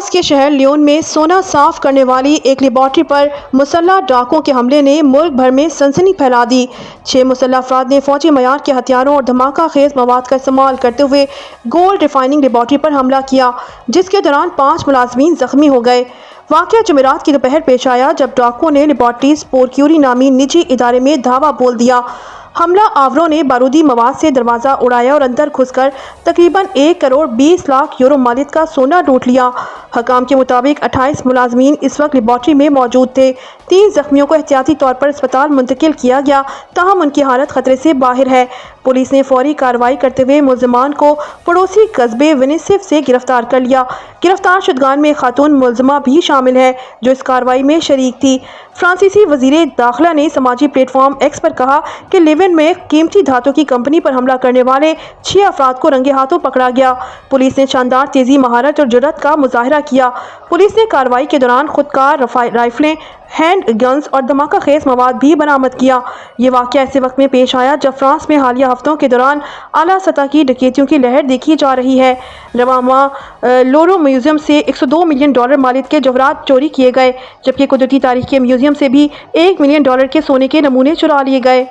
France کے شہر Leone میں سونا صاف کرنے والی ایک لیبارٹری پر مسلح ڈاکوؤں کے حملے نے ملک بھر میں سنسنی پھیلا دی۔ 6 مسلح افراد نے فوجی معیار کے ہتھیاروں اور دھماکہ خیز مواد کا استعمال کرتے ہوئے گولڈ ریفائننگ لیبارٹری پر حملہ کیا، جس کے دوران 5 ملازمین زخمی ہو گئے۔ واقعہ جمعرات کی دوپہر پیش آیا جب ڈاکوؤں نے لیبارٹریز پورکیوری نامی نجی ادارے میں دھاوا بول دیا۔ حملہ آوروں نے بارودی مواد سے دروازہ اڑایا اور اندر گھس کر تقریباً 1 کروڑ 20 لاکھ یورو مالیت کا سونا لوٹ لیا۔ حکام کے مطابق 28 ملازمین اس وقت لیبارٹری میں موجود تھے۔ 3 زخمیوں کو احتیاطی طور پر اسپتال منتقل کیا گیا، تاہم ان کی حالت خطرے سے باہر ہے۔ پولیس نے فوری کارروائی کرتے ہوئے ملزمان کو پڑوسی قصبے ونیسیف سے گرفتار کر لیا۔ گرفتار شدگان میں ایک خاتون ملزمہ بھی شامل ہے جو اس کارروائی میں شریک تھی۔ فرانسیسی وزیر داخلہ نے سماجی پلیٹ فارم ایکس پر کہا کہ لیون میں قیمتی دھاتوں کی کمپنی پر حملہ کرنے والے 6 افراد کو رنگے ہاتھوں پکڑا گیا۔ پولیس نے شاندار تیزی، مہارت اور جرأت کا مظاہرہ کیا۔ پولیس نے کارروائی کے دوران خودکار رائفلیں، ہینڈ گنز اور دھماکہ خیز مواد بھی برآمد کیا۔ یہ واقعہ ایسے وقت میں پیش آیا جب فرانس میں حالیہ ہفتوں کے دوران اعلیٰ سطح کی ڈکیتیوں کی لہر دیکھی جا رہی ہے۔ رواں ماہ لورو میوزیم سے $102 ملین مالیت کے جواہرات چوری کیے گئے، جبکہ قدرتی تاریخ کے میوزیم سے بھی $1 ملین کے سونے کے نمونے چرا لیے گئے۔